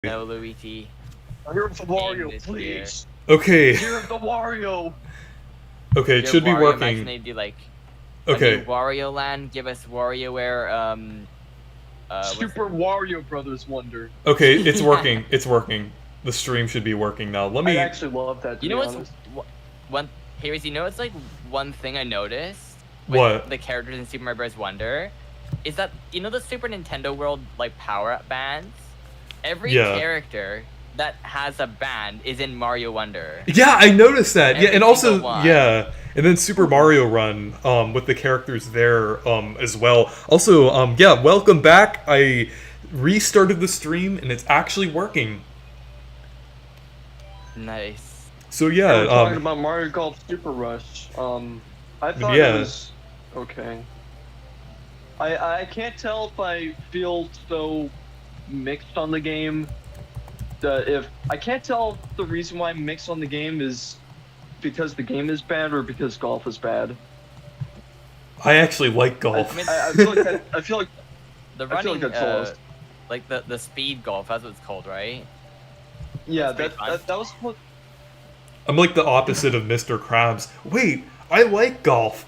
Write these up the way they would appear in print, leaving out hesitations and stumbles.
No, Luigi. Here's the Wario, this please. Okay. Here's the Wario. Okay, it Your should be Wario, working. Imagine they do like Okay. a new Wario Land. Give us WarioWare. Super Wario Brothers Wonder. Okay, it's Yeah. working. It's working. The stream should be working now. Let me. I actually love that. To You know be what's honest. one? Harris, you know what's like one thing I noticed with What? the characters in Super Mario Bros. Wonder is that you know the Super Nintendo World like power-up bands. Every Yeah. character that has a band is in Mario Wonder. Yeah, I noticed that. Every Yeah, and also single one. yeah, and then Super Mario Run, with the characters there, as well. Also, yeah, welcome back. I restarted the stream and it's actually working. Nice. So yeah, We're talking about Mario Golf Super Rush. I thought Yeah. it was okay. I can't tell if I feel so mixed on the game. If I can't tell if the reason why I'm mixed on the game is because the game is bad or because golf is bad. I actually like golf. I feel like I feel like The I feel running, like that's lost. like the speed golf, that's what it's called, right? Yeah, That's pretty that was what. I'm like the opposite of Mr. Krabs. Wait, I like golf.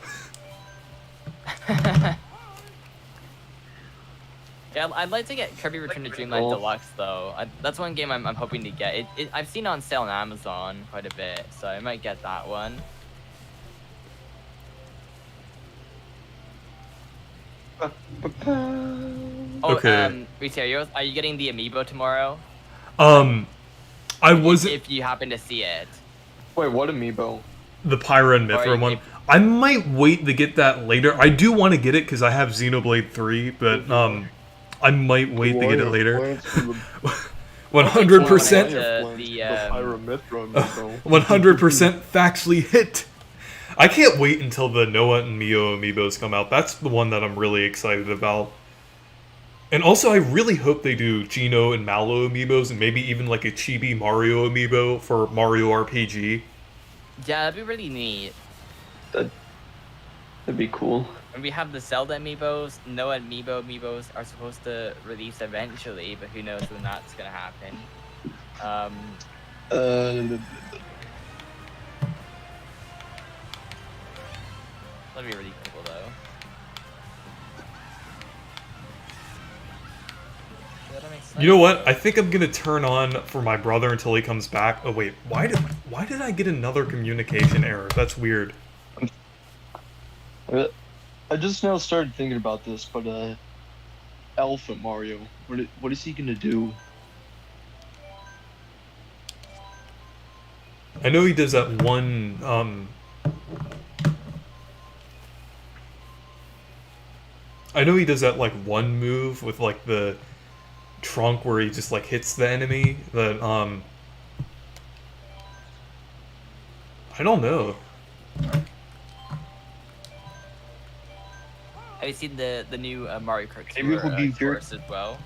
Yeah, I'd like to get Kirby Return to Dreamland Golf. Deluxe though. That's one game I'm hoping to get. I've seen it on sale on Amazon quite a bit, so I might get that one. Oh, Okay. Retario, are you getting the amiibo tomorrow? I wasn't If you happen to see it. Wait, what amiibo? the Pyra and Or Mithra one. if- I might wait to get that later. I do want to get it because I have Xenoblade 3, but I might wait to get it later. 100%. The 100% factually hit. I can't wait until the Noah and Mio amiibos come out. That's the one that I'm really excited about. And also, I really hope they do Geno and Mallow amiibos, and maybe even like a Chibi Mario amiibo for Mario RPG. Yeah, that'd be really neat. That'd be cool. And we have the Zelda amiibos. Noah and amiibos are supposed to release eventually, but who knows when that's gonna happen. That'd be really cool though. Does that make sense? You know what? I think I'm gonna turn on for my brother until he comes back. Oh wait, why did I get another communication error? That's weird. I just now started thinking about this, but Elephant Mario, what is he gonna do? I know he does that one. I know he does that like one move with like the trunk where he just like hits the enemy. That I don't know. Have you seen the new Mario Kart Maybe it Tour would be very- course as well?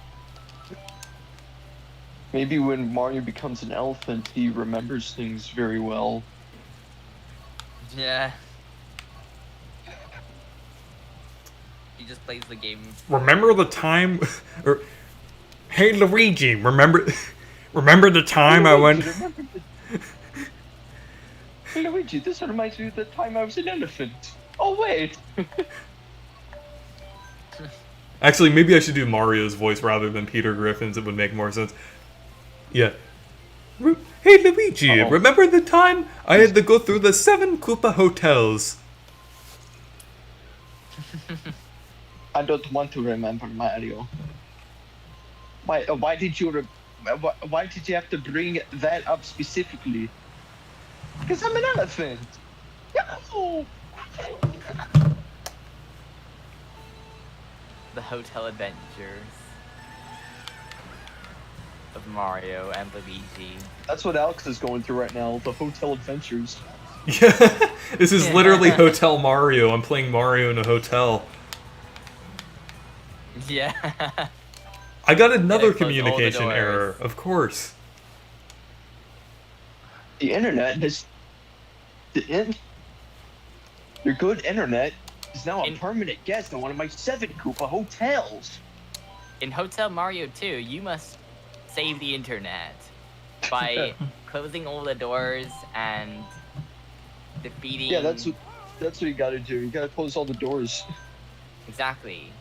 Maybe when Mario becomes an elephant, he remembers things very well. Yeah. He just plays the game. Remember the time, or hey Luigi, remember the time I went. Hey Luigi, this reminds me of the time I was an elephant. Oh wait. Actually, maybe I should do Mario's voice rather than Peter Griffin's. It would make more sense. Yeah. Hey Luigi, Uh-oh. remember the time I had to go through the 7 Koopa hotels? I don't want to remember Mario. Why did you why did you have to bring that up specifically? Because I'm an elephant. No. The Hotel Adventures of Mario and Luigi. That's what Alex is going through right now. The Hotel Adventures. Yeah, this is literally Hotel Mario. I'm playing Mario in a hotel. Yeah. I got another close all the communication doors. error, of course. The internet has. Your good internet is now a permanent guest in one of my 7 Koopa hotels. In Hotel Mario 2, you must save the internet by closing all the doors and defeating. Yeah, that's what you gotta do. You gotta close all the doors. Exactly,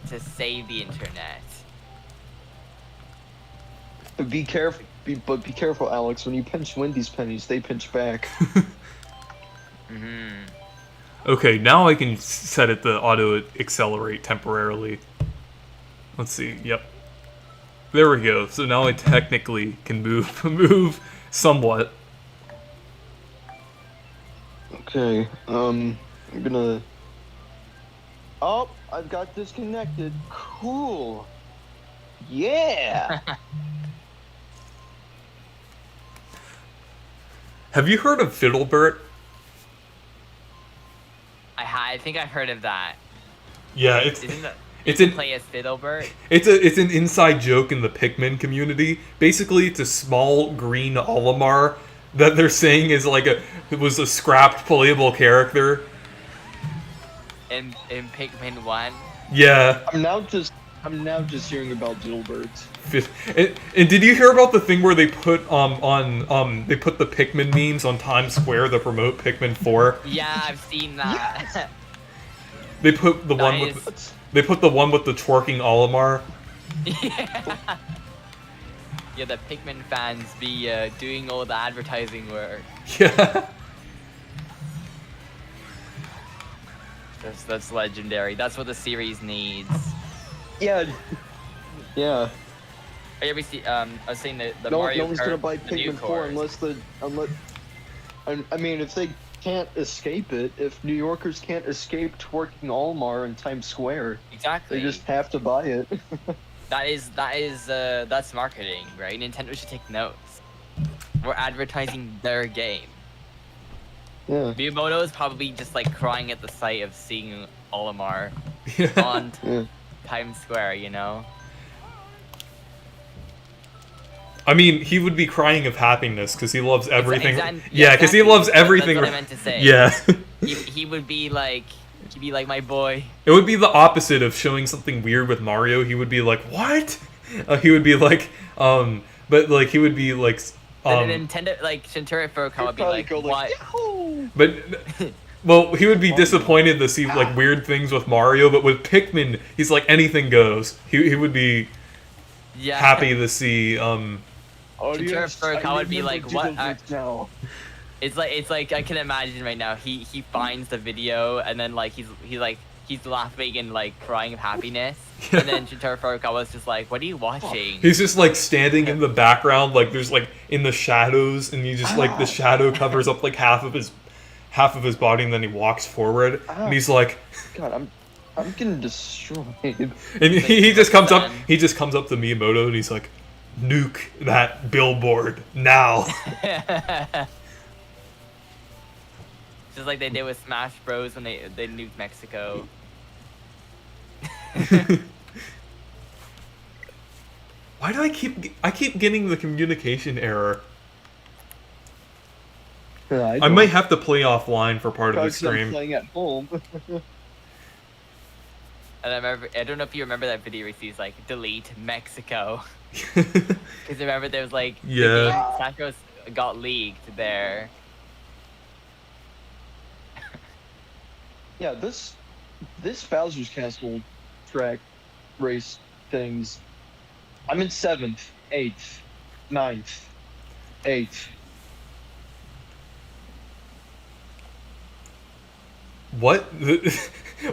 to save the internet. But be careful. Be careful, Alex. When you pinch Wendy's pennies, they pinch back. Okay, now I can set it to auto accelerate temporarily. Let's see. Yep. There we go. So now I technically can move somewhat. Okay. I'm gonna. Oh, I've got disconnected. Cool. Yeah. Have you heard of Fiddlebert? I think I've heard of that. Yeah, It's in play as Fiddlebert. It's an inside joke in the Pikmin community. Basically, it's a small green Olimar that they're saying is like it was a scrapped playable character. In Pikmin 1. Yeah. I'm now just hearing about Dilberts. And did you hear about the thing where they put they put the Pikmin memes on Times Square to promote Pikmin 4? Yeah, I've seen that. Yes. They put the one with the twerking Olimar. Yeah. Yeah, the Pikmin fans be doing all the advertising work. Yeah. That's legendary. That's what the series needs. Yeah. Yeah. I was saying the No Mario one's Kart, gonna buy the new Pikmin 4 course. unless. I mean, if they can't escape it, if New Yorkers can't escape twerking Olimar in Times Square, Exactly. they just have to buy it. That's marketing, right? Nintendo should take notes. We're advertising their game. Yeah. Miyamoto is probably just like crying at the sight of seeing Olimar Yeah. on Yeah. Times Square, you know? I mean, he would be crying of happiness because he loves everything. Exactly. Yeah, because he loves everything. That's what I meant to say. Yeah. He would be like, he'd be like my boy. It would be the opposite of showing something weird with Mario. He would be like, "What?" He would be like, but like he would be like, And then Nintendo, like Shintaro Furukawa would be like, go what? Yahoo! but well, he would be disappointed to see like weird things with Mario. But with Pikmin, he's like anything goes. He would be Yeah. happy to see. Audience, Furukawa I would be remember like, what? Dilberts now. It's like I can imagine right now. He finds the video and then like he's laughing and like crying of happiness. Yeah. And then Shintaro Furukawa's just like, what are you watching? He's just like standing in the background, like there's like in the shadows, and you just like the shadow covers up like half of his body, and then he walks forward, and he's like, God, I'm getting destroyed. and he just comes up to Miyamoto, and he's like, nuke that billboard now. Just like they did with Smash Bros when they nuked Mexico. Why do I keep getting the communication error? Yeah, I might have to play offline for part of the Because I'm stream. playing at home. And I don't know if you remember that video where he's like, delete Mexico. Because remember there was like, Yeah. the game Smash Bros got leaked there. Yeah, this Bowser's Castle track race things. I'm in 7th, 8th, 9th, 8th. What?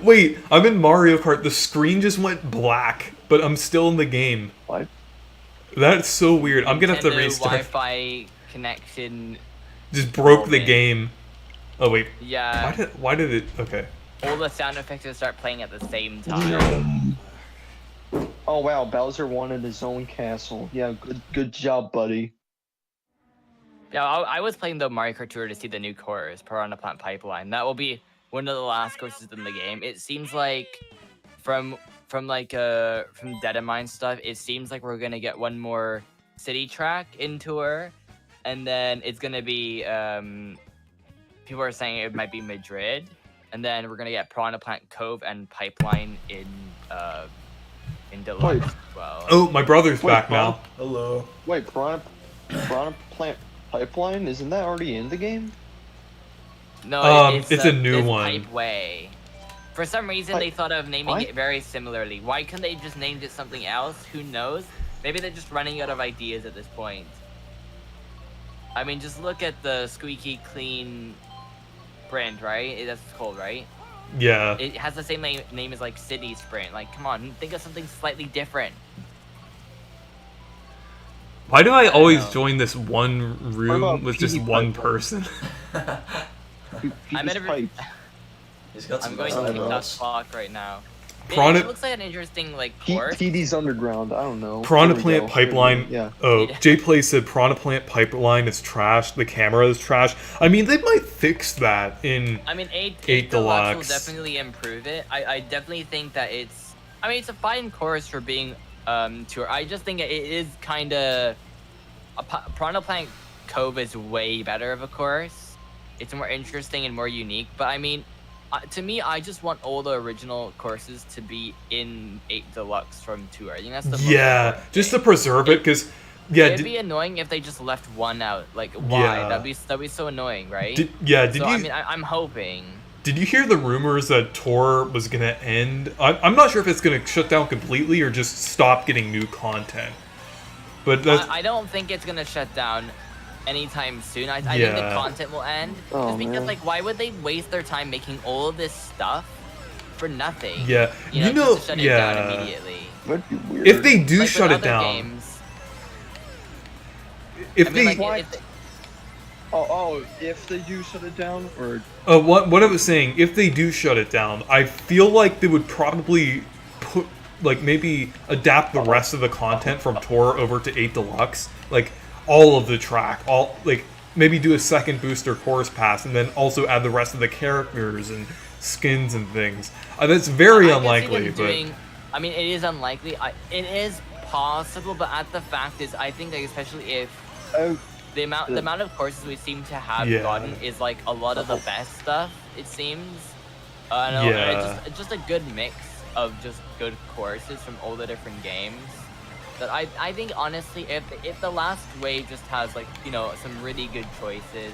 Wait, I'm in Mario Kart. The screen just went black, but I'm still in the game. What? That's so weird. I'm gonna have to Nintendo restart. Wi-Fi connection. Just broke the moment. game. Oh wait. Yeah. Why did it? Okay. All the sound effects will start playing at the same time. Oh wow, Bowser wanted his own castle. Yeah, good job, buddy. Yeah, I was playing the Mario Kart Tour to see the new course, Piranha Plant Pipeline. That will be one of the last courses in the game. It seems like from Deadmine stuff, it seems like we're gonna get one more city track in Tour, and then it's gonna be people are saying it might be Madrid, and then we're gonna get Piranha Plant Cove and Pipeline in in Deluxe as well. Oh, my brother's Wait, back now. Hello. Wait, Piranha Plant Pipeline, isn't that already in the game? No, it's a new one. Pipe Way. For some reason, they thought of naming it very similarly. Why couldn't they just named it something else? Who knows? Maybe they're just running out of ideas at this point. I mean, just look at the squeaky clean sprint, right? That's called, right? Yeah. It has the same name as like City Sprint. Like, come on, think of something slightly different. Why do I always know. join this one room with just one person? I'm at a, He's got some I'm going to nice TikTok eyebrows. clock right now. Piranha- It looks like an interesting like course. TD's Underground, I don't know. Piranha There we Plant go. Pipeline. Yeah. Oh, Jay Play said Piranha Plant Pipeline is trash. The camera is trash. I mean, they might fix that in. I mean, 8 8 Deluxe will Deluxe. definitely improve it. I definitely think that it's. I mean, it's a fine course for being tour. I just think it is kind of. Piranha Plant Cove is way better of a course. It's more interesting and more unique. But I mean, to me, I just want all the original courses to be in 8 Deluxe from tour. I think that's the most important Just to thing. preserve it, because yeah. It'd be annoying if they just left one out. Like, why? Yeah. That'd be so annoying, right? Did so, you? I mean, I'm hoping. Did you hear the rumors that Tor was gonna end? I'm not sure if it's gonna shut down completely or just stop getting new content. But that's, I don't think it's gonna shut down anytime soon. I think the content will end. Oh, Just because, man. like, why would they waste their time making all of this stuff for nothing? yeah. You know, just to shut it down immediately. That'd be weird. If they do Like, shut with it other down, games, if I mean, they, like, if they do shut it down, or what I was saying, if they do shut it down, I feel like they would probably put, like, maybe adapt the rest of the content from Tor over to 8 Deluxe, like all of the track, like maybe do a second booster course pass, and then also add the rest of the characters and skins and things. That's very I can see unlikely, them but doing- I mean, it is unlikely. It is possible, but the fact is, I think, like, especially if the amount of courses we seem to have gotten is like a lot of the best stuff. It seems. I don't know. It's just a good mix of just good courses from all the different games. That I think, honestly, if the last wave just has, like, you know, some really good choices,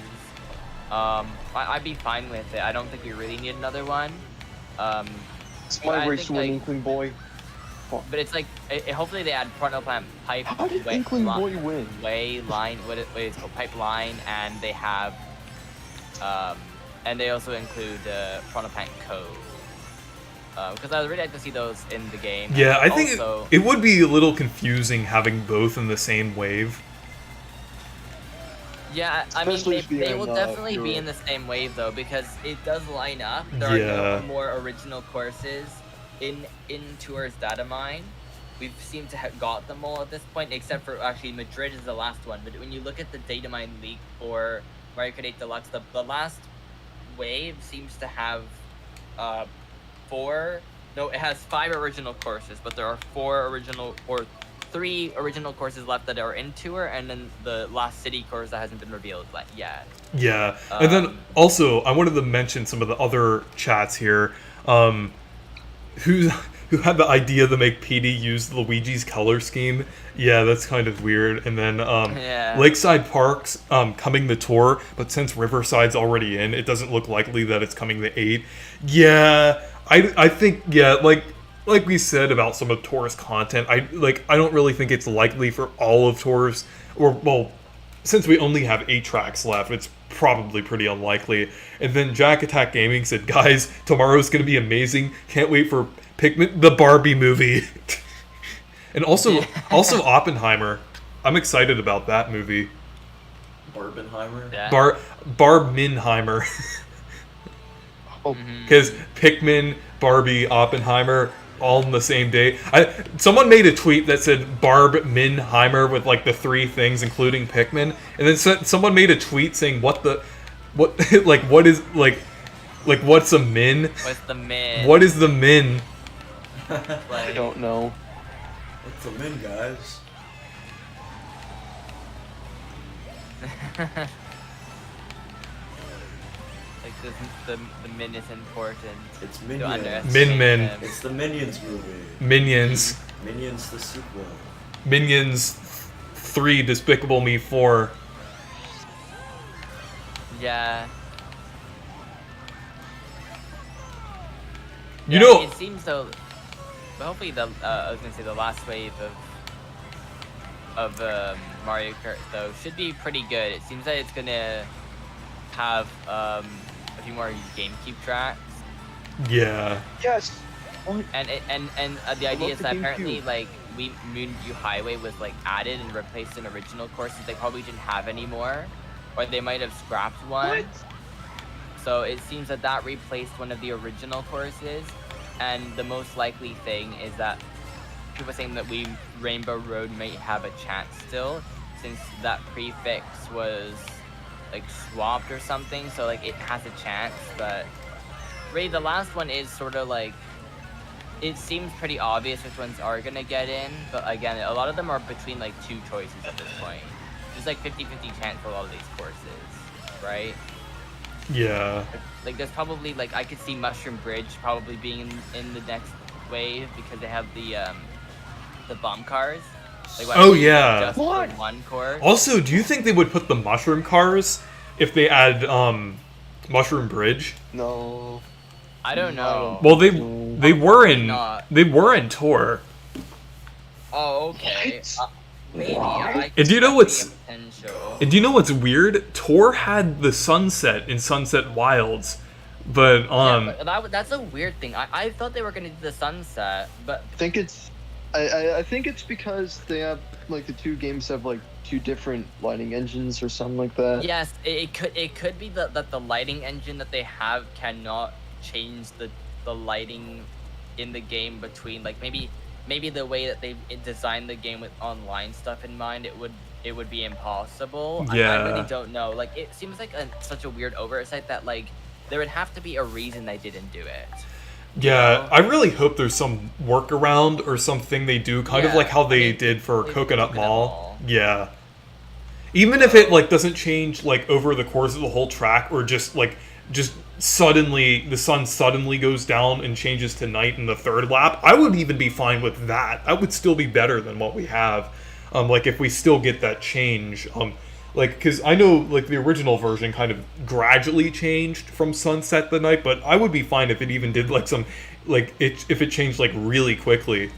I'd be fine with it. I don't think we really need another one. it's my I race think, to an like, Inkling Boy. But it's like, hopefully they add Piranha Plant Pipe. How did Inkling Boy win? What it's called, Pipeline, and they have, and they also include Piranha Plant Cove. Because I would really like to see those in the game. yeah, I And think also, it would be a little confusing having both in the same wave. yeah, I mean, Especially they if will you're in, definitely be Europe. in the same wave though, because it does line up. There are no more original courses in Tour's data mine. We've seemed to have got them all at this point, except for actually Madrid is the last one. But when you look at the data mine leak for Mario Kart 8 Deluxe, the last wave seems to have it has 5 original courses, but there are 3 original courses left that are in Tour, and then the last city course that hasn't been revealed yet. Yeah, and then also I wanted to mention some of the other chats here. Who had the idea to make PD use Luigi's color scheme? Yeah, that's kind of weird. And then Lakeside Park's coming to Tour, but since Riverside's already in, it doesn't look likely that it's coming to 8. Yeah, I think like we said about some of Tour's content, I don't really think it's likely for all of Tour's, or well, since we only have 8 tracks left, it's probably pretty unlikely. And then Jack Attack Gaming said, guys, tomorrow's gonna be amazing. Can't wait for Pikmin, the Barbie movie. And also Oppenheimer. I'm excited about that movie. Barbenheimer? Yeah. Barbenheimer. Because Pikmin, Barbie, Oppenheimer, all in the same day. Someone made a tweet that said Barb Minheimer with like the 3 things, including Pikmin, and then someone made a tweet saying what's a min? What's the min? What is the min? I don't know. What's the min, guys? Like the min is important. It's To Minions. underestimate Min. them. It's the Minions movie. Minions. Minions the sequel. Minions 3, Despicable Me 4. Yeah. You know, it seems so. But hopefully, I was gonna say the last wave of Mario Kart though should be pretty good. It seems that it's gonna have a few more GameCube tracks. yeah. Yes. And the idea is that apparently like Moonview Highway was like added and replaced an original course that they probably didn't have anymore, or they might have scrapped one. What? So it seems that that replaced one of the original courses, and the most likely thing is that people are saying that Rainbow Road might have a chance still, since that prefix was like swapped or something. So like it has a chance, but really the last one is sort of like, it seems pretty obvious which ones are gonna get in, but again, a lot of them are between like two choices at this point. There's like 50-50 chance for a lot of these courses, right? Yeah. Like there's probably like, I could see Mushroom Bridge probably being in the next wave because they have the bomb cars. Like, Oh, yeah. Just for one course. Also, do you think they would put the mushroom cars if they add Mushroom Bridge? No. I don't know. Well, they were in not. Tour. Oh, okay. What? Maybe. And do you know what's potential. And do you know what's weird? Tor had the sunset in Sunset Wilds, but Yeah, but that's a weird thing. I thought they were gonna do the sunset, but I think it's because they have like the two games have like two different lighting engines or something like that. yes, it could be that the lighting engine that they have cannot change the lighting in the game between, like, maybe the way that they designed the game with online stuff in mind, it would be impossible. Yeah. I really don't know. Like, it seems like such a weird oversight that like there would have to be a reason they didn't do it. yeah, I really hope there's some workaround or something they do, kind of Yeah, like how they I mean, did for like Coconut Coconut Mall. Mall. Yeah. Even if it like doesn't change like over the course of the whole track, or just suddenly the sun suddenly goes down and changes to night in the third lap, I would even be fine with that. That would still be better than what we have. Like if we still get that change, like, because I know like the original version kind of gradually changed from sunset to night, but I would be fine if it even did like some, like if it changed like really quickly.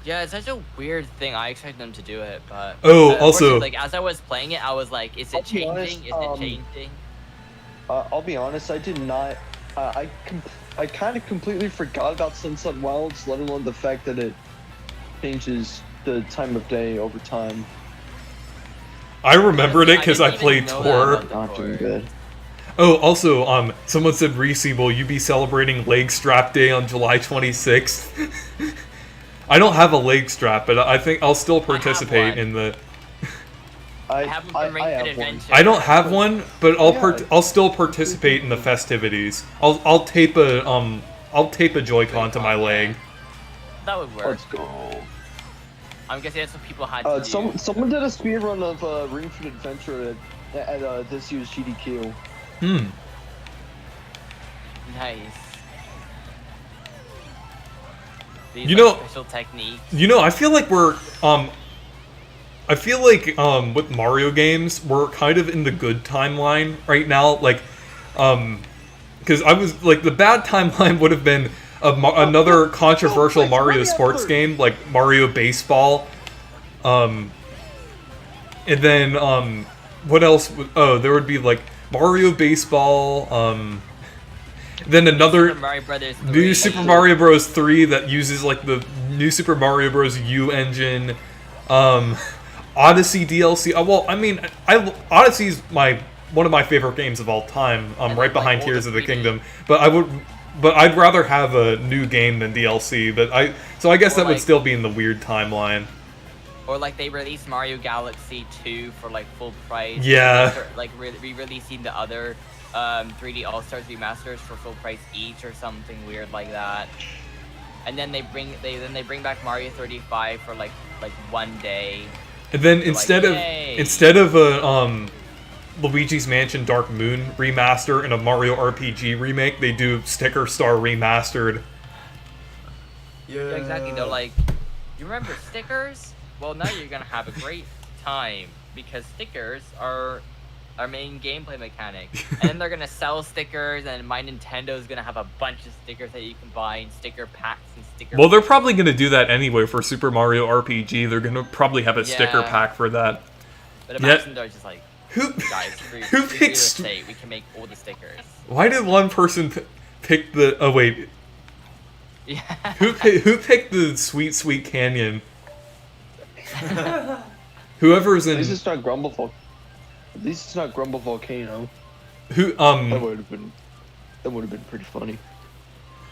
Yeah, it's such a weird thing. I expected them to do it, but Also, like as I was playing it, I was like, is it changing? Is it changing? I'll be honest, I did not. I kind of completely forgot about Sunset Wilds, let alone the fact that it changes the time of day over time. I remembered it I because didn't I even played know Tor. that about Not doing good. Oh, also, someone said, Reese, will you be celebrating Leg Strap Day on July 26th? I don't have a leg strap, but I think I'll still participate one. in the... I haven't been Ring Fit have one. Adventure. I don't have one, but Yeah. I'll still participate in the festivities. I'll tape a Joy-Con to my leg. That would work. Let's go. I'm guessing that's what people had to do. Someone did a speedrun of Ring Fit Adventure at this year's GDQ. Nice. These, You like, know- special techniques. I feel like with Mario games, we're kind of in the good timeline right now. Like, because I was like, the bad timeline would have been another controversial Mario sports game, like Mario Baseball. And then what else? There would be like Mario Baseball. Then another Super Mario Brothers 3. New Super Mario Bros. 3 that uses like the new Super Mario Bros. U engine. Odyssey DLC. Well, I mean, Odyssey's one of my favorite games of all time. Right like, behind all Tears the of the 3D. Kingdom. But I'd rather have a new game than DLC. But I guess Or that would like- still be in the weird timeline. Or like they released Mario Galaxy 2 for like full price. Yeah. Or, like re-releasing the other 3D All-Stars remasters for full price each or something weird like that. And then they bring back Mario 35 for like one day. And then You're instead like, "Yay." of a Luigi's Mansion Dark Moon remaster and a Mario RPG remake, they do Sticker Star Remastered. Yeah. Yeah, exactly. They're like, you remember stickers? Well, now you're gonna have a great time because stickers are our main gameplay mechanic. And then they're gonna sell stickers, and my Nintendo's gonna have a bunch of stickers that you can buy, and sticker packs and sticker. Well, they're probably gonna do that anyway for Super Mario RPG. They're gonna probably have a sticker pack for that. But imagine they're just like, who guys, who picks? We can make all the stickers. Why did one person pick the? Oh wait. Yeah. Who picked the Sweet Canyon? Whoever's in. At least it's not At least it's not Grumble Volcano. Who That would have been pretty funny.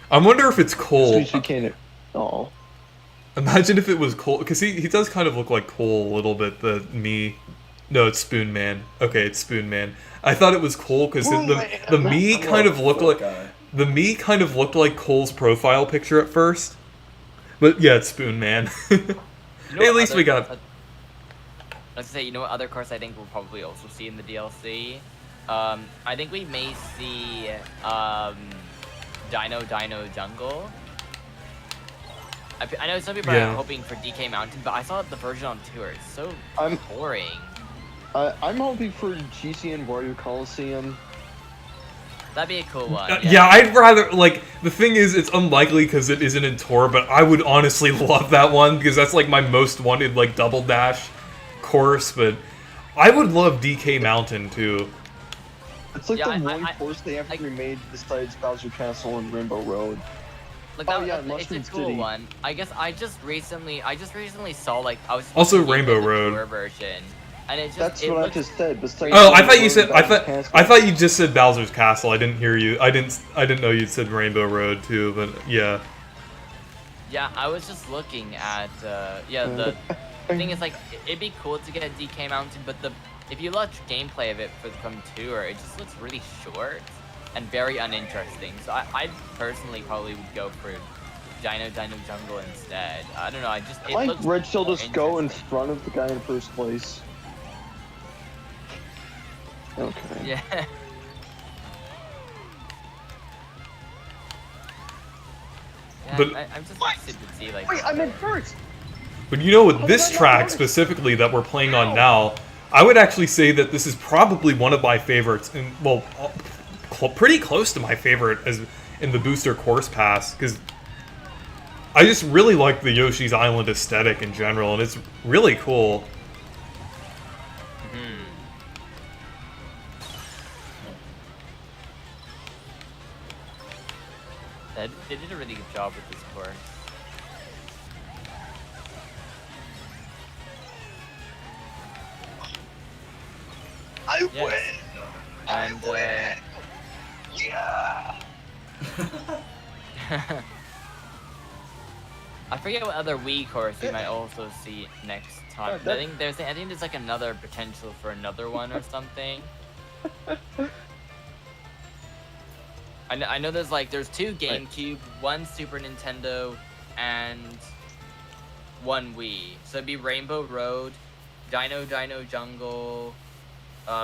I wonder if it's Cole. Sweet Canyon. Oh. Imagine if it was Cole, because he does kind of look like Cole a little bit. No, it's Spoon Man. Okay, it's Spoon Man. I thought it was Cole because the me kind of looked like Cole's profile picture at first. But yeah, it's Spoon Man. Hey, at least we got. Let's say, you know what other course I think we'll probably also see in the DLC? I think we may see Dino Jungle. I know some people are hoping for DK Mountain, but I saw the version on tour. It's so boring. I'm hoping for GCN Wario Coliseum. That'd be a cool one. Yeah, I'd rather, like, the thing is, it's unlikely because it isn't in tour, but I would honestly love that one because that's like my most wanted, like, Double Dash course, but I would love DK Mountain too. It's like the one course they haven't remade besides Bowser Castle and Rainbow Road. Like it's a cool one. I guess I just recently saw, like, I was also Rainbow Road tour version, and it just that's what I just said. Besides I thought you just said Bowser's Castle. I didn't hear you. I didn't know you said Rainbow Road too, but yeah. Yeah, I was just looking at the thing is, like, it'd be cool to get a DK Mountain, but if you watch gameplay of it from tour, it just looks really short and very uninteresting. So I personally probably would go for Dino Jungle instead. I don't know. I like Red Shell just go in front of the guy in first place. Okay. Yeah. But I'm just interested to see, like. Wait, I'm in first. But you know, with this track specifically that we're playing on now, I would actually say that this is probably one of my favorites, and well, pretty close to my favorite as in the Booster Course Pass, because I just really like the Yoshi's Island aesthetic in general, and it's really cool. They did a really good job with this course. I win! And, I win! Yeah! I forget what other Wii course we might also see next time. I think there's like another potential for another one or something. I know there's two GameCube, one Super Nintendo, and one Wii. So it'd be Rainbow Road, Dino Jungle,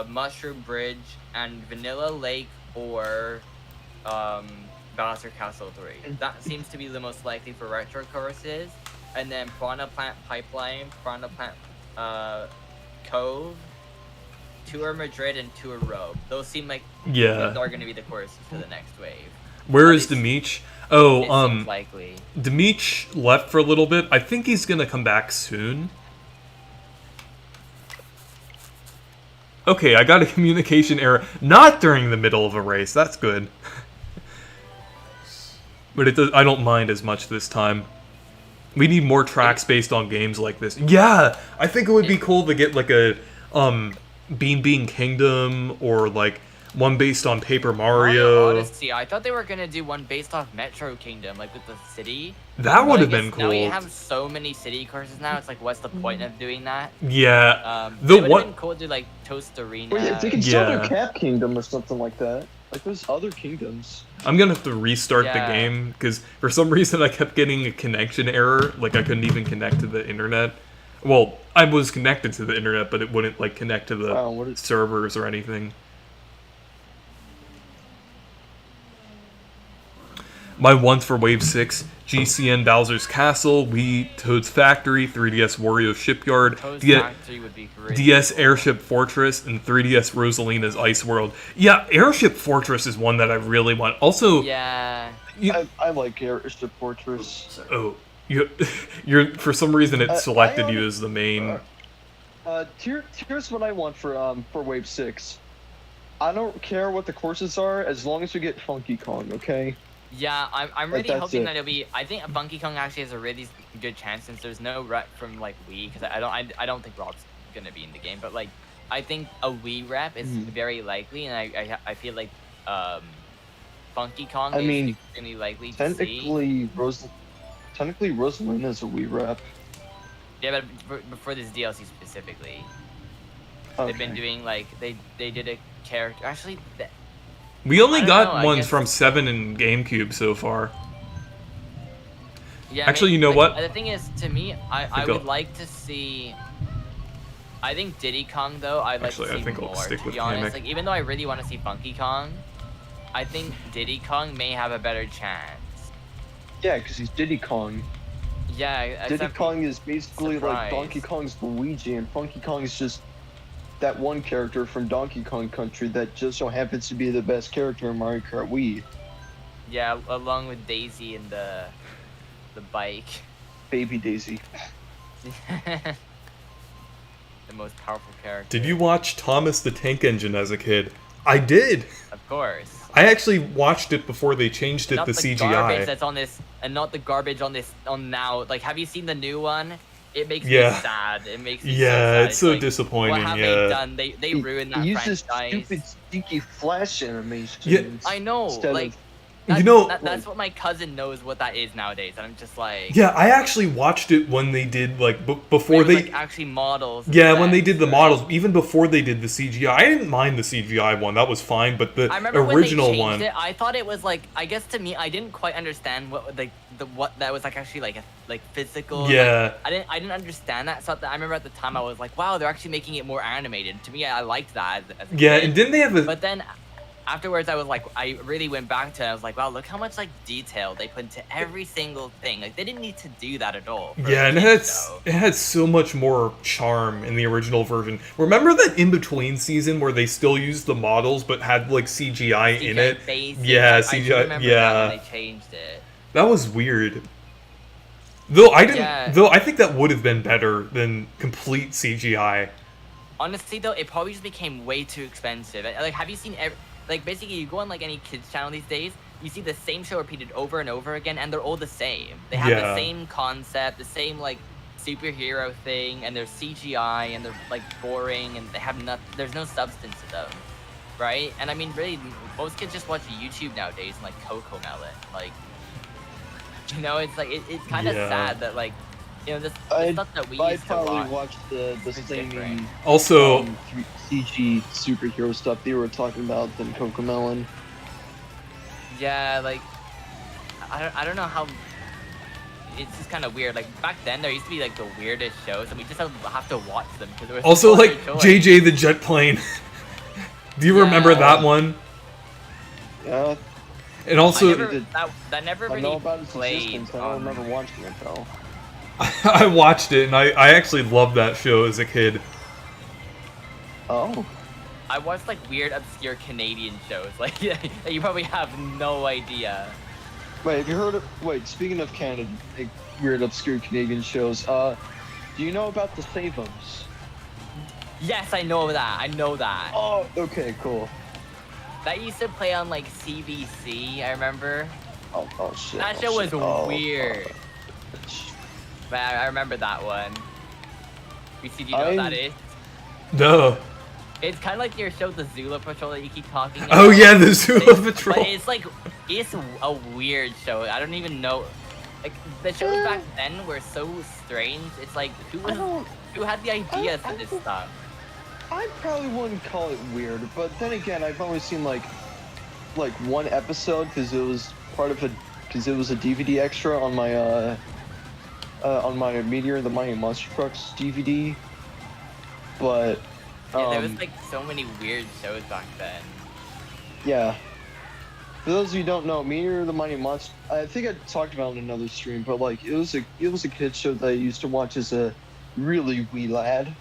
Mushroom Bridge, and Vanilla Lake or Bowser Castle 3. That seems to be the most likely for retro courses. And then Piranha Plant Pipeline, Piranha Plant Cove, Tour Madrid, and Tour Rome. Those seem like those are going to be the courses for the next wave. Where is Dimitri? Oh, seems likely. Dimitri left for a little bit. I think he's going to come back soon. Okay, I got a communication error. Not during the middle of a race. That's good. But I don't mind as much this time. We need more tracks based on games like this. Yeah, I think it would be cool to get like a Bean Kingdom or like one based on Paper Mario. Odyssey. I thought they were gonna do one based off Metro Kingdom, like with the city. That would have been cool. Now we have so many city courses now. It's like, what's the point of doing that? Yeah. It would have been cool to do like Toast Arena. Well, yeah, they can still do Cap Kingdom or something like that. Like there's other kingdoms. I'm gonna have to restart the game because for some reason I kept getting a connection error. Like I couldn't even connect to the internet. Well, I was connected to the internet, but it wouldn't like connect to the servers or anything. My ones for Wave 6, GCN Bowser's Castle, Wii Toad's Factory, 3DS Wario Shipyard, Toad's Factory would be great. DS Airship Fortress, and 3DS Rosalina's Ice World. Yeah, Airship Fortress is one that I really want. Also, yeah, I like Airship Fortress. Oh, you're for some reason it selected you as the main. Here's what I want for Wave 6. I don't care what the courses are as long as we get Funky Kong, okay? Yeah, I'm really hoping that it. it'll be. I think Funky Kong actually has a really good chance since there's no rep from like Wii, because I don't think Rob's gonna be in the game, but like I think a Wii rep is very likely, and I feel like Funky Kong is extremely likely to see. Technically Rosalina is a Wii rep. Yeah, but for this DLC specifically, they've been doing like they did a character actually. We only got ones from 7 and GameCube so far. Yeah. Actually, you know what? The thing is, to me, I would like to see. I think Diddy Kong though. I'd like to see more. To be honest, like even though I really want to see Funky Kong, I think Diddy Kong may have a better chance. Yeah, because he's Diddy Kong. Yeah. Diddy Kong is basically like Donkey Kong's Luigi, and Funky Kong is just that one character from Donkey Kong Country that just so happens to be the best character in Mario Kart Wii. Yeah, along with Daisy and the bike. Baby Daisy. The most powerful character. Did you watch Thomas the Tank Engine as a kid? I did. Of course. I actually watched it before they changed it to CGI. Not the garbage that's on this, and not the garbage on now. Like, have you seen the new one? It makes me sad. It makes me so sad. It's so like, disappointing. What have they done? They ruined that franchise. He uses stupid, stinky flash animations. Yeah, I know. Like, that's what my cousin knows what that is nowadays, and I'm just like. Yeah, I actually watched it when they did like before they like, actually models. Yeah, when they did the models, even before they did the CGI. I didn't mind the CGI one; that was fine. But the original one, I thought it was like. I guess to me, I didn't quite understand what what that was like actually like physical. Yeah. Like, I didn't understand that. So I remember at the time I was like, wow, they're actually making it more animated. To me, I liked that. As a kid. And didn't they have a? But then. Afterwards, I was like, I really went back to it. I was like, wow, look how much like detail they put into every single thing. Like they didn't need to do that at all. Yeah, and it had so much more charm in the original version. Remember that in between season where they still used the models but had like CGI in it? Yeah, CGI. I remember that when they changed it. That was weird. Though I didn't. Though I think that would have been better than complete CGI. Honestly, though, it probably just became way too expensive. Like, have you seen like basically you go on like any kids channel these days, you see the same show repeated over and over again, and they're all the same. They have the same concept, the same like superhero thing, and they're CGI and they're like boring and they have there's no substance to them, right? And I mean, really, most kids just watch YouTube nowadays and like Coco Melon, like, you know, it's like it's kind of sad that like. You know, this stuff that we used to watch the same also CG superhero stuff they were talking about than Cocomelon. Yeah, like I don't know how. It's just kind of weird. Like back then, there used to be like the weirdest shows, and we just have to watch them because there was also like JJ the Jet Plane. Do you remember that one? Yeah. And also that never really played. I don't remember watching it though. I watched it, and I actually loved that show as a kid. Oh. I watched, like, weird, obscure Canadian shows. Like, you probably have no idea. Wait, have you heard of... Wait, speaking of Canada, like, weird, obscure Canadian shows, do you know about the Save-Ums? Yes, I know that. I know that. Oh, okay, cool. That used to play on, like, CBC, I remember. Oh shit. That show was weird. But I remember that one. Do you know what that is? No. It's kind of like your show, the Zula Patrol, that you keep talking about. Oh yeah, the Zula Patrol. But it's like, it's a weird show. I don't even know. Like, the shows back then were so strange. It's like, who had the ideas for this stuff? I probably wouldn't call it weird, but then again, I've only seen like one episode because it was a DVD extra on my Meteor the Mighty Monster Trucks DVD. But yeah, there was like so many weird shows back then. Yeah. For those of you who don't know, Meteor the Mighty Monster, I think I talked about it in another stream, but like it was a kid show that I used to watch as a really wee lad.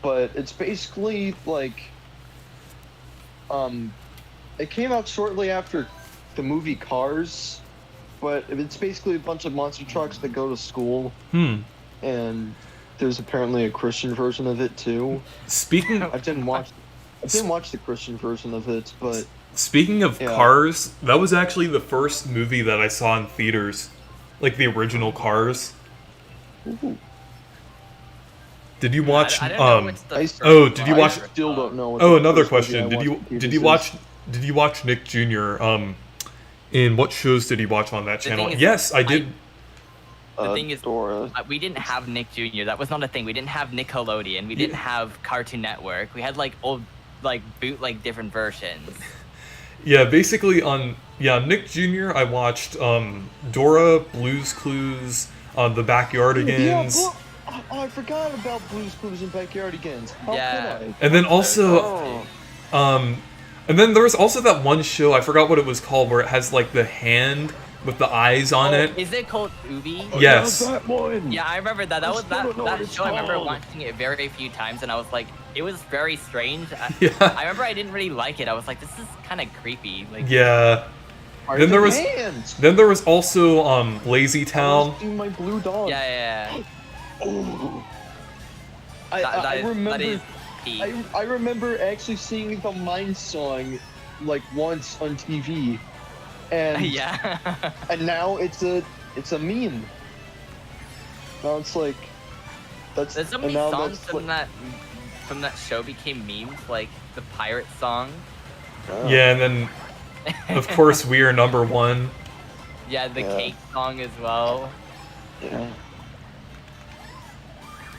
But it's basically like it came out shortly after the movie Cars, but it's basically a bunch of monster trucks that go to school. And there's apparently a Christian version of it too. I didn't watch the Christian version of it, but speaking of Cars, that was actually the first movie that I saw in theaters, like the original Cars. Ooh. Did you watch? I don't know what's the did you watch? I still don't know. What Another question. Did you watch Nick Jr.? In what shows did he watch on that channel? Yes, I did. The thing is, Dora. we didn't have Nick Jr. That was not a thing. We didn't have Nickelodeon. We didn't have Cartoon Network. We had like old, like bootleg different versions. Yeah, basically on Nick Jr. I watched Dora, Blue's Clues, The Backyardigans. Yeah, I forgot about Blue's Clues and Backyardigans. How could I? And then also, and then there was also that one show, I forgot what it was called, where it has like the hand with the eyes on it. Is it called Ubi? Yes. That one. Yeah, I remember that. That was that show. I remember called. watching it very few times, and I was like, it was very strange. Yeah. I remember I didn't really like it. I was like, this is kind of creepy. Like, Yeah. Then there was also Lazy Town. My blue dog. Yeah. Oh. I remember. That is peak. I remember actually seeing the Mine song like once on TV, and yeah. and now it's a meme. Now it's like that's. There's so many and now songs that's from that show became memes, like the pirate song. Oh. Yeah, and then of course We Are Number One. Yeah, the cake song as well. Yeah.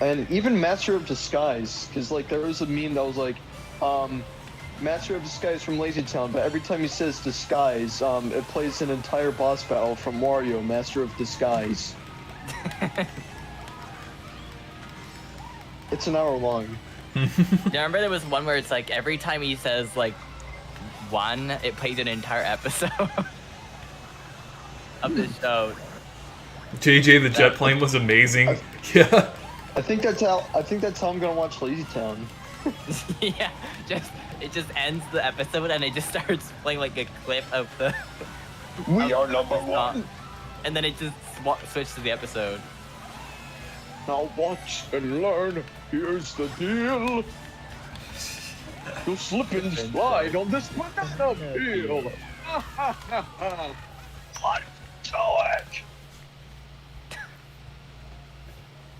And even Master of Disguise, because like there was a meme that was like, Master of Disguise from Lazy Town, but every time he says disguise, it plays an entire boss battle from Wario, Master of Disguise. It's an hour long. Yeah, I remember there was one where it's like every time he says like one, it plays an entire episode of the show. JJ the Jet Plane was amazing. Yeah. I think that's how I'm gonna watch Lazy Town. Yeah, it just ends the episode and it just starts playing like a clip of the. We are number one. And then it just switches to the episode. Now watch and learn. Here's the deal. You'll slip and slide on this banana peel. What? Do it.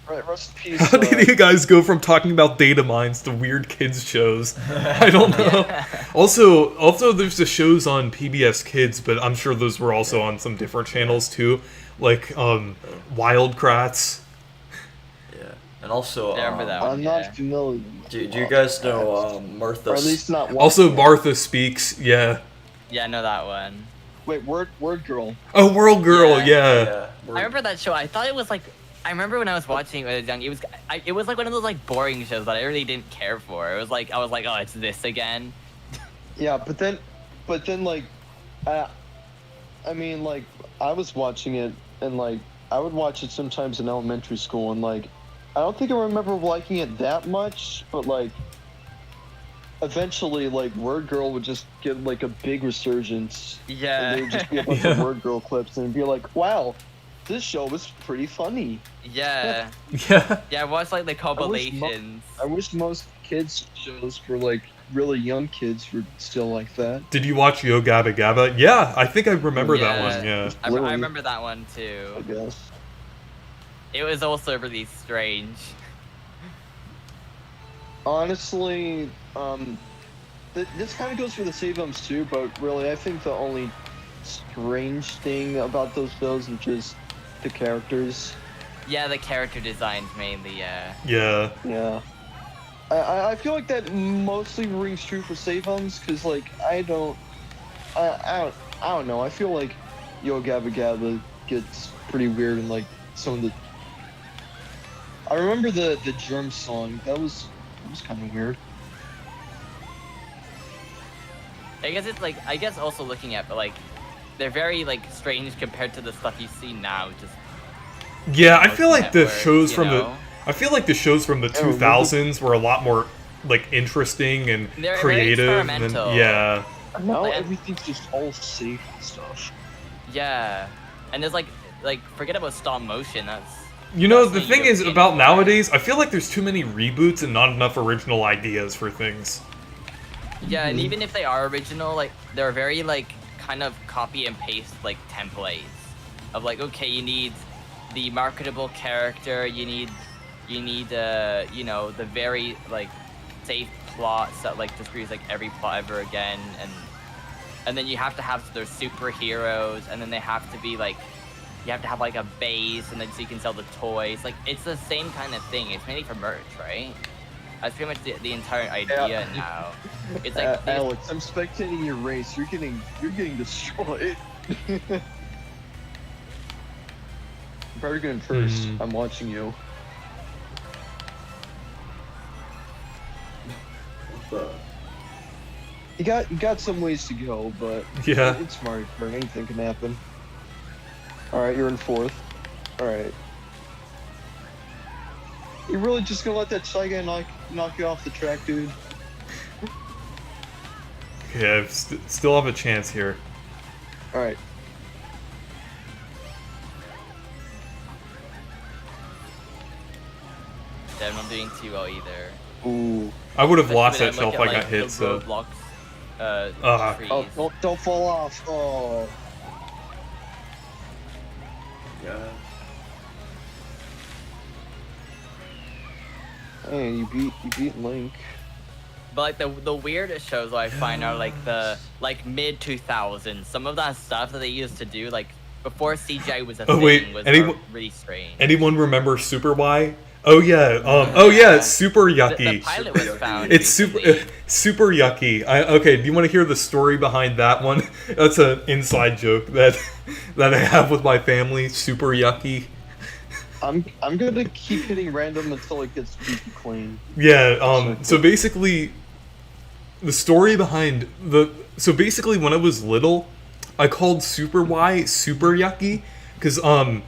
Right, rest in peace. How did you guys go from talking about data mines to weird kids shows? I don't know. Also, there's the shows on PBS Kids, but I'm sure those were also on some different channels too, like Wild Kratts. Yeah, and also Yeah, I remember that one. I'm not familiar. do you guys know Martha? Or at least not one. Also, Martha Speaks. Yeah. Yeah, I know that one. Wait, Word Girl. Oh, World Girl. Yeah. Yeah. I remember that show. I thought it was like. I remember when I was watching it when I was young, it was like one of those like boring shows that I really didn't care for. It was like I was like, oh, it's this again. Yeah, but then like, I mean like I was watching it and like I would watch it sometimes in elementary school and like I don't think I remember liking it that much, but like eventually like Word Girl would just get like a big resurgence. Yeah. And there would just be a bunch of Word Girl clips and it'd be like, wow, this show was pretty funny. Yeah. Yeah. Yeah, I watched like the compilations. I wish most kids shows for like really young kids were still like that. Did you watch Yo Gabba Gabba? Yeah, I think I remember that Yeah. one. Yeah. I remember that one too. I guess. It was also really strange. Honestly, this kind of goes for the save-ums too, but really I think the only strange thing about those shows is just the characters. Yeah, the character designs mainly, yeah. Yeah. Yeah. I feel like that mostly rings true for save-ums, because like I don't know. I feel like Yo Gabba Gabba gets pretty weird and like some of the. I remember the Germ song. That was kind of weird. I guess it's like, I guess also looking at, but like, they're very like strange compared to the stuff you see now. Just yeah, I feel like the Network, shows you from know? I feel like the shows from the 2000s were a lot more like interesting and They're very creative. And experimental. yeah. Now Like, everything's just all safe and stuff. Yeah, and there's like forget about stop motion. That's You know, that's the what thing you is don't get about anymore. nowadays, I feel like there's too many reboots and not enough original ideas for things. Yeah, and even if they are original, like they're very like kind of copy and paste like templates of like, okay, you need the marketable character, you need you know, the very like safe plots that like just reads like every plot ever again, and then you have to have their superheroes, and then they have to be like, you have to have like a base, and then so you can sell the toys. Like it's the same kind of thing. It's mainly for merch, right? That's pretty much the entire idea now. It's like Alex, I'm spectating your race. You're getting destroyed. I'm probably going first. I'm watching you. You got some ways to go, but Yeah. it's smart. Anything can happen. All right, you're in fourth. All right. You're really just gonna let that shy guy knock you off the track, dude? Yeah, still have a chance here. All right. I'm not doing too well either. Ooh. I would have lost Especially that when I shelf look I at, got like, hit, the so... roadblocks, trees. Oh, don't fall off. Oh. Yeah. Hey, you beat Link. But like the weirdest shows I find are like the like mid 2000s. Some of that stuff that they used to do like before CGI was a Oh, thing wait, was really strange. Anyone remember Super Y? Oh yeah, it's super yucky. The pilot was found. It's recently. super yucky. Okay, do you want to hear the story behind that one? That's an inside joke that I have with my family. Super yucky. I'm gonna keep hitting random until it gets clean. Yeah. So basically, the story behind so basically when I was little, I called Super Y Super Yucky because I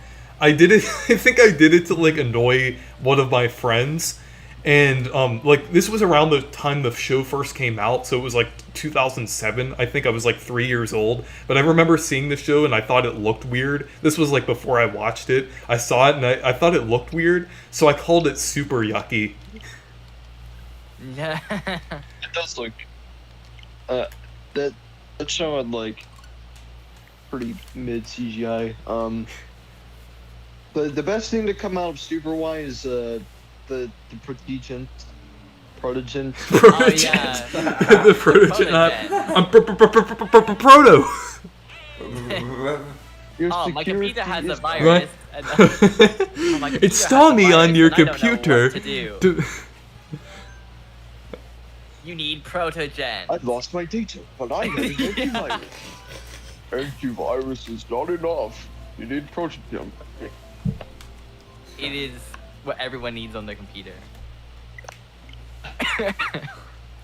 did it. I think I did it to like annoy one of my friends, and like this was around the time the show first came out, so it was like 2007. I think I was like 3 years old, but I remember seeing the show and I thought it looked weird. This was like before I watched it. I saw it and I thought it looked weird, so I called it Super Yucky. Yeah. It does look. That show had like pretty mid CGI. The best thing to come out of Super Y is the Protogent. Protogent. Oh yeah. The Protogent. I'm Proto. Oh, my computer has a is- virus. Oh, my computer Install has a me virus on your and I don't know computer. what to do. You need Protogen. I lost my data, but I have an antivirus. Antivirus is not enough. You need Protogent. It is what everyone needs on their computer.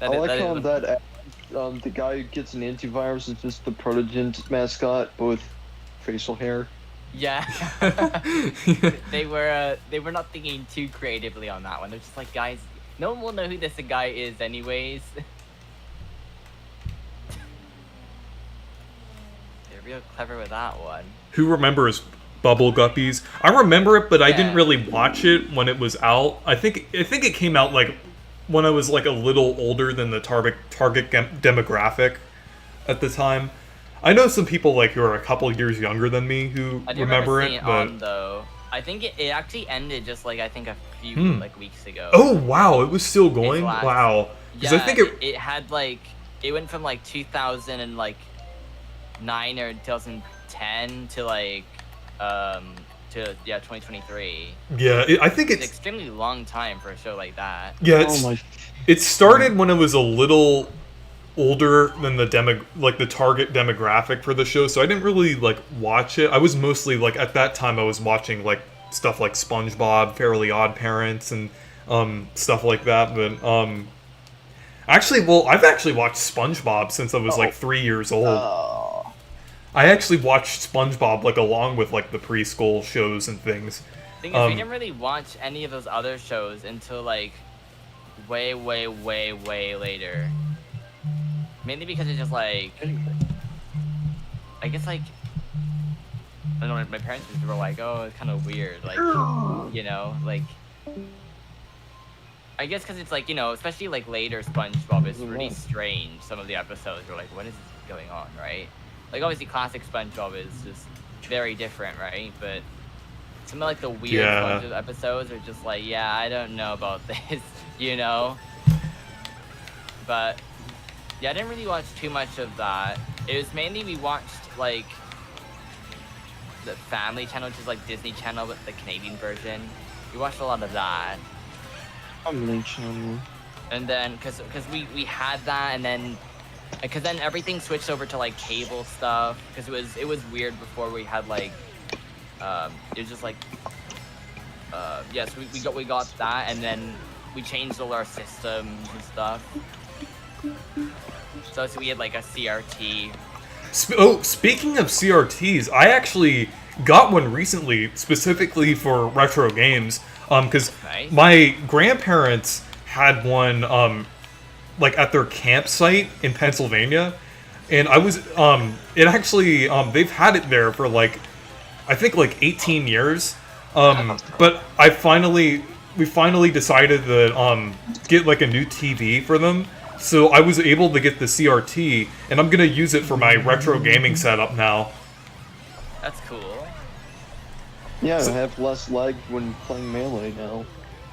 I like how the guy who gets an antivirus is just the Protogent mascot with facial hair. Yeah. They were not thinking too creatively on that one. They're just like, guys, no one will know who this guy is anyways. They're real clever with that one. Who remembers Bubble Guppies? I remember it, but I didn't Yeah. really watch it when it was out. I think it came out like when I was like a little older than the target demographic at the time. I know some people like who are a couple years younger than me who I do remember seeing it, it but on, though. I think it actually ended just like I think a few like weeks ago. oh wow, it was still going. last- Wow, because Yeah, I think it had like it went from like 2009 or 2010 to like to 2023. yeah, I think It's an it's extremely long time for a show like that. yeah. Oh It started when I was a little older than the target demographic for the show, so I didn't really like watch it. I was mostly like at that time I was watching like stuff like SpongeBob, Fairly Odd Parents, and stuff like that. But Actually, well, I've actually watched SpongeBob since I was like 3 years old. I actually watched SpongeBob like along with like the preschool shows and things. Thing is, we didn't really watch any of those other shows until like way later. Mainly because it's just like, I guess like, I don't know, my parents just were like, oh, it's kind of weird, like, you know, like, I guess because it's like, you know, especially like later SpongeBob is really strange. Some of the episodes are like, what is going on, right? Like obviously classic SpongeBob is just very different, right? But some of like the weird SpongeBob episodes are just like, yeah, I don't know about this, you know? But yeah, I didn't really watch too much of that. It was mainly we watched like the Family Channel, which is like Disney Channel with the Canadian version. We watched a lot of that. Family Channel. And then, cause we had that, and then, cause then everything switched over to like cable stuff. Cause it was weird before we had like, it was just like, yes, we got that, and then we changed all our systems and stuff. So we had like a CRT. Speaking of CRTs, I actually got one recently, specifically for retro games. Because my grandparents had one, like at their campsite in Pennsylvania, and I was, it actually, they've had it there for like, I think like 18 years. But we finally decided to get like a new TV for them. So I was able to get the CRT, and I'm gonna use it for my retro gaming setup now. That's cool. Yeah, I have less lag when playing Melee now.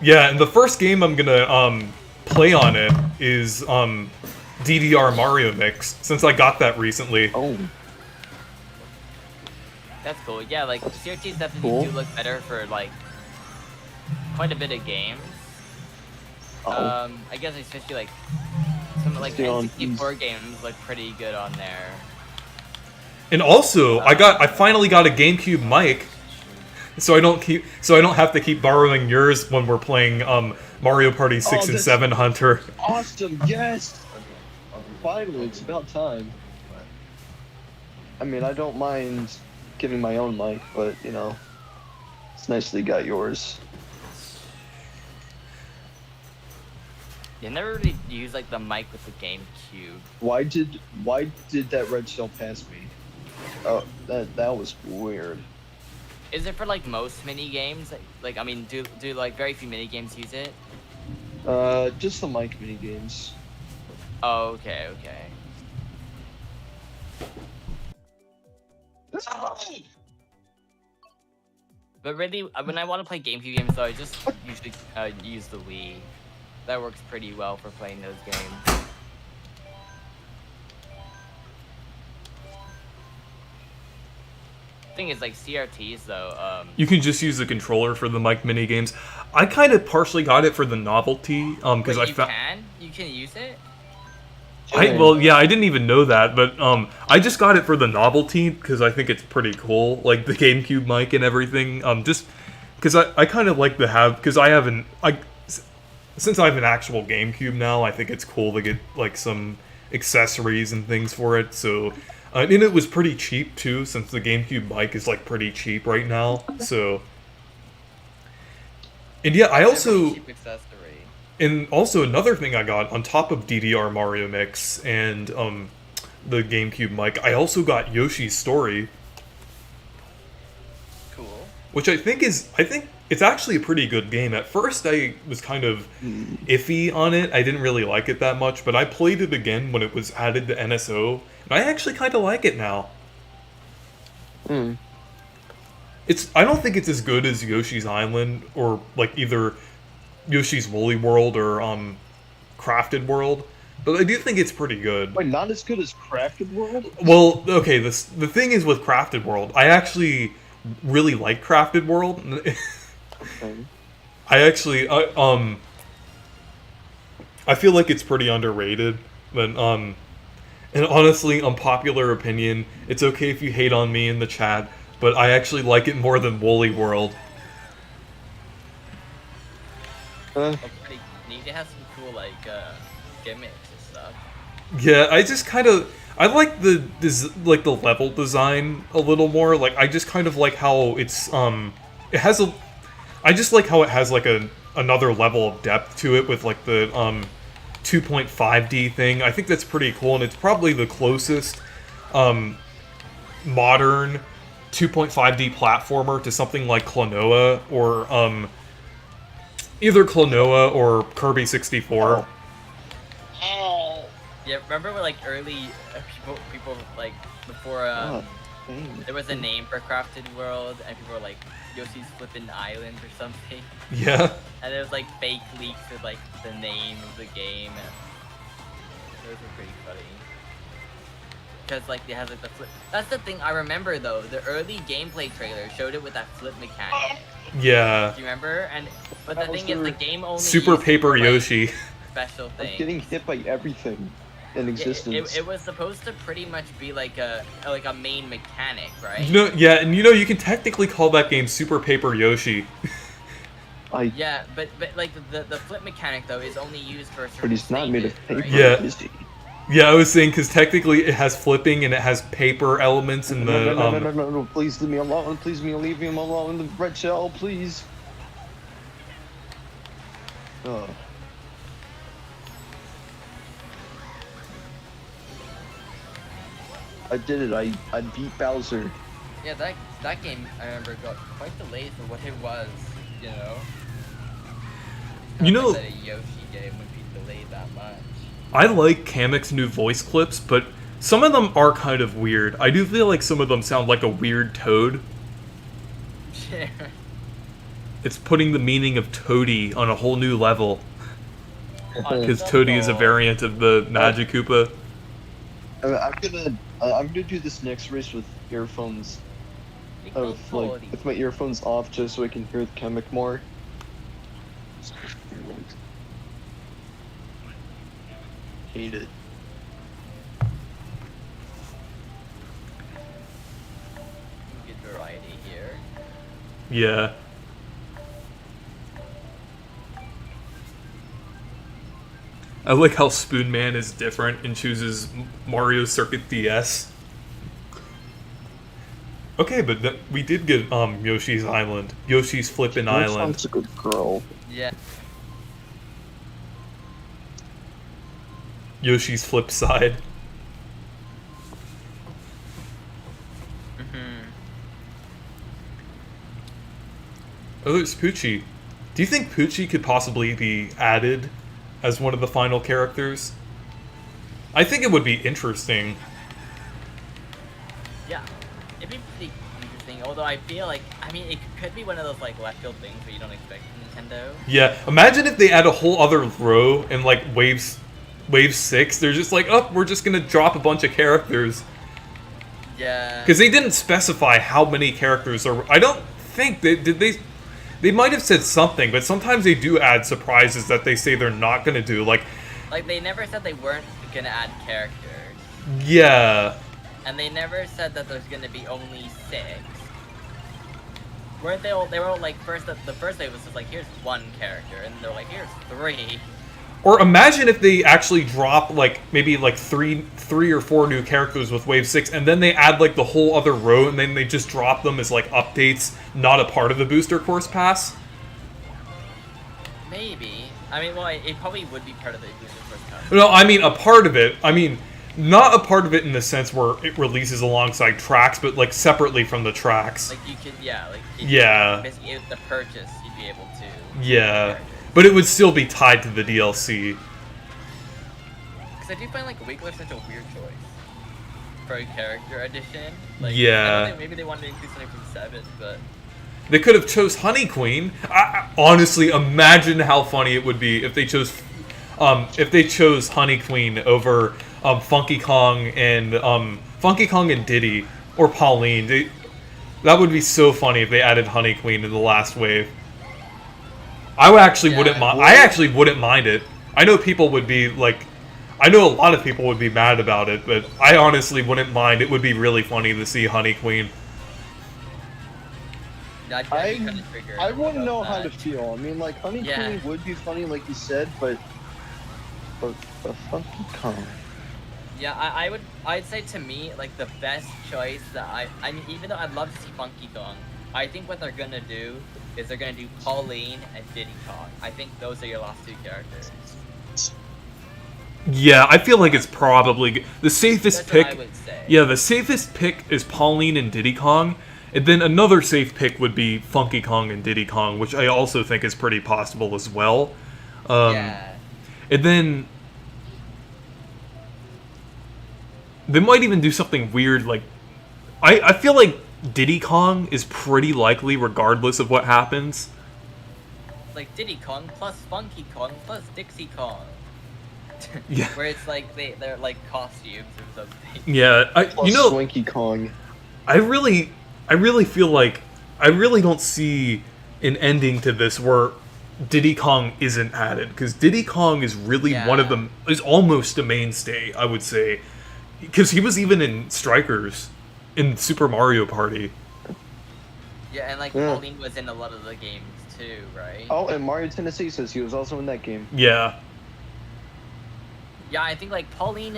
Yeah, and the first game I'm gonna play on it is DDR Mario Mix, since I got that recently. Oh. That's cool. Yeah, like CRTs definitely do look better for like quite a bit of games. I guess especially like some like N64 games look pretty good on there. And also, I finally got a GameCube mic, so I don't have to keep borrowing yours when we're playing Mario Party 6 and 7 Hunter. Awesome, yes! Finally, it's about time. I mean, I don't mind getting my own mic, but you know, it's nice that you got yours. You never really use like the mic with the GameCube. Why did that redstone pass me? Oh, that was weird. Is it for like most mini games? Like I mean, do like very few mini games use it? Just the mic mini games. Oh, okay. But really, when I want to play GameCube games, though, I just usually use the Wii. That works pretty well for playing those games. Thing is, like CRTs though. You can just use the controller for the mic mini games. I kind of partially got it for the novelty, because you can use it. Well, yeah, I didn't even know that, but I just got it for the novelty because I think it's pretty cool, like the GameCube mic and everything. Just because I kind of like to have, because since I have an actual GameCube now, I think it's cool to get like some accessories and things for it. So, and it was pretty cheap too, since the GameCube mic is like pretty cheap right now. So, and yeah, I also. And also another thing I got on top of DDR Mario Mix and the GameCube mic, I also got Yoshi's Story. Cool. Which I think it's actually a pretty good game. At first I was kind of iffy on it. I didn't really like it that much, but I played it again when it was added to NSO, and I actually kind of like it now. I don't think it's as good as Yoshi's Island or like either Yoshi's Woolly World or Crafted World, but I do think it's pretty good. Wait, not as good as Crafted World? Well, okay, the thing is with Crafted World, I actually really like Crafted World. Okay. I feel like it's pretty underrated, but and honestly, unpopular opinion, it's okay if you hate on me in the chat, but I actually like it more than Woolly World. Pretty neat. It has some cool like gimmicks and stuff. Yeah, I just kind of I like the level design a little more. Like I just kind of like how it's it has a I just like how it has like another level of depth to it with like the 2.5D thing. I think that's pretty cool, and it's probably the closest modern 2.5D platformer to something like Klonoa or either Klonoa or Kirby 64. Oh. Yeah, remember when like early people like before there was a name for Crafted World and people were like Yoshi's Flippin' Island or something. Yeah. And there was like fake leaks with like the name of the game. And those were pretty funny. Because like they have like the flip. That's the thing I remember though. The early gameplay trailer showed it with that flip mechanic. Yeah. Do you remember? But the thing is, the game only Super used Paper like, Yoshi. special thing. I'm getting hit by everything in existence. It was supposed to pretty much be like a main mechanic, right? Yeah, and you can technically call that game Super Paper Yoshi. Yeah, but like the flip mechanic though is only used for certain But he's not made of paper, right? Yeah. is he? Yeah, I was saying because technically it has flipping and it has paper elements in the. No, please leave me alone. Please leave me alone. The red shell, please. I did it. I beat Bowser. Yeah, that game I remember got quite delayed for what it was, you know. You know, that a Yoshi game would be delayed that much. I like Kamek's new voice clips, but some of them are kind of weird. I do feel like some of them sound like a weird toad. Yeah. It's putting the meaning of Toady on a whole new level. Because Toady is a variant of the Magic Koopa. I'm gonna do this next race with earphones. With my earphones off, just so I can hear the Kamek more. Hate it. Good variety here. Yeah. I like how Spoon Man is different and chooses Mario Circuit DS. Okay, but we did get Yoshi's Island. Yoshi's Flippin' Island. Sounds a good girl. Yeah. Yoshi's Flip Side. Oh, there's Poochie. Do you think Poochie could possibly be added as one of the final characters? I think it would be interesting. Yeah. It'd be pretty interesting, although I feel like, I mean, it could be one of those like left field things where you don't expect Nintendo. Yeah, imagine if they add a whole other row in like Wave 6. They're just like, oh, we're just gonna drop a bunch of characters. Yeah. Because they didn't specify how many characters are. I don't think they might have said something, but sometimes they do add surprises that they say they're not gonna do. Like they never said they weren't gonna add characters. Yeah. And they never said that there's gonna be only 6. Weren't they all? They were all like the first wave was just like, here's 1 character, and they're like, here's 3. Or imagine if they actually drop like maybe like three or 4 new characters with Wave 6, and then they add like the whole other row, and then they just drop them as like updates, not a part of the booster course pass. Maybe. I mean, well, it probably would be part of the booster course pass. No, I mean a part of it. I mean, not a part of it in the sense where it releases alongside tracks, but like separately from the tracks. Like you could, yeah, like basically the purchase, you'd be able to. Yeah, but it would still be tied to the DLC. Because I do find like Wiggler such a weird choice for a character edition. Like, yeah. I don't think maybe they wanted to increase something from 7, but. They could have chose Honey Queen. Honestly, imagine how funny it would be if they chose Honey Queen over Funky Kong and Diddy or Pauline. That would be so funny if they added Honey Queen in the last wave. I wouldn't mind. I actually wouldn't mind it. I know people would be like, I know a lot of people would be mad about it, but I honestly wouldn't mind. It would be really funny to see Honey Queen. I wouldn't know how to feel. I mean, like, Honey Queen would be funny, like you said, but The Funky Kong. Yeah, I'd say to me, like, the best choice that I mean, even though I'd love to see Funky Kong, I think what they're gonna do is they're gonna do Pauline and Diddy Kong. I think those are your last two characters. Yeah, I feel like it's probably the safest That's pick. what I would say. Yeah, the safest pick is Pauline and Diddy Kong, and then another safe pick would be Funky Kong and Diddy Kong, which I also think is pretty possible as well. Yeah. And then they might even do something weird, like I feel like Diddy Kong is pretty likely regardless of what happens. Like Diddy Kong plus Funky Kong plus Dixie Kong. Yeah. Where it's like they're like costumes or something. Yeah, Plus Swanky Kong. I really feel like I really don't see an ending to this where Diddy Kong isn't added, because Diddy Kong is really one of them, is almost a mainstay, I would say, because he was even in Strikers in Super Mario Party. Yeah, and like Pauline was in a lot of the games too, right? Oh, and Mario Tennessee says he was also in that game. Yeah. Yeah, I think like Pauline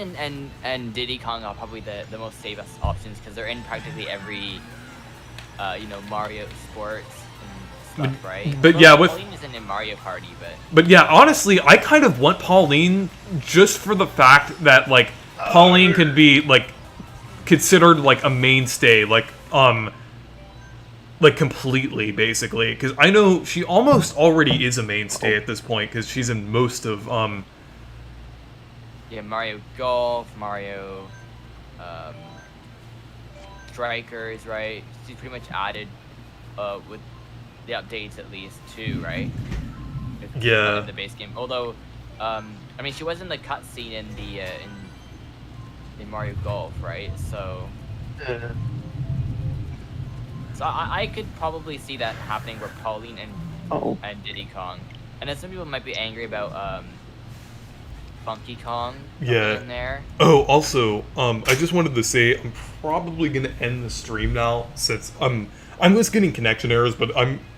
and Diddy Kong are probably the most safest options, because they're in practically every Mario sports and stuff, right? But well, yeah, Pauline isn't in Mario Party, but yeah, honestly, I kind of want Pauline just for the fact that like Pauline can be like considered like a mainstay, like completely, basically, because I know she almost already is a mainstay at this point, because she's in most of yeah, Mario Golf, Mario Strikers, right? She's pretty much added with the updates at least too, right? Yeah. In the base game. Although, I mean, she was in the cutscene in the in Mario Golf, right? So. So I could probably see that happening where Pauline and Diddy Kong, and then some people might be angry about Funky Kong in there. Oh, also, I just wanted to say I'm probably gonna end the stream now, since I'm just getting connection errors, but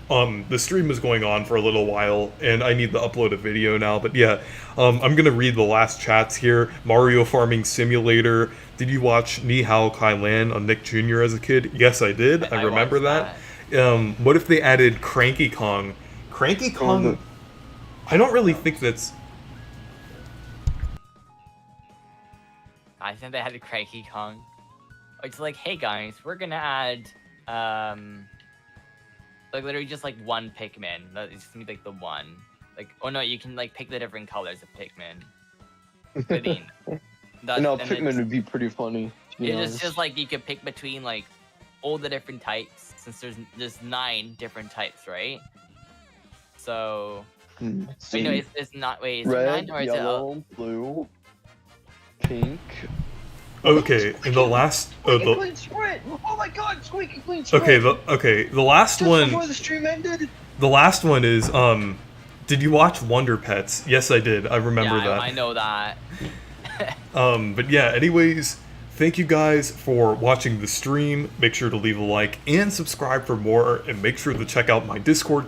the stream is going on for a little while and I need to upload a video now. But yeah, I'm gonna read the last chats here. Mario Farming Simulator. Did you watch Ni Hao Kai Lan on Nick Jr. as a kid? Yes, I did. I remember that. What if they added Cranky Kong? Cranky Kong. I don't really think that's. I think they had a Cranky Kong. It's like, hey guys, we're gonna add like literally just like one Pikmin. It's gonna be like the one. Like, oh no, you can like pick the different colors of Pikmin. I mean, Pikmin would be pretty funny. It's just like you could pick between like all the different types, since there's 9 different types, right? So, it's not. Wait, is red, it 9 or is yellow, blue, pink. Okay, and the last. Clean sprint! Oh my God, squeaky clean sprint! The last just one. Before the stream ended. The last one is Did you watch Wonder Pets? Yes, I did. I remember that. I know that. But yeah, anyways, thank you guys for watching the stream. Make sure to leave a like and subscribe for more, and make sure to check out my Discord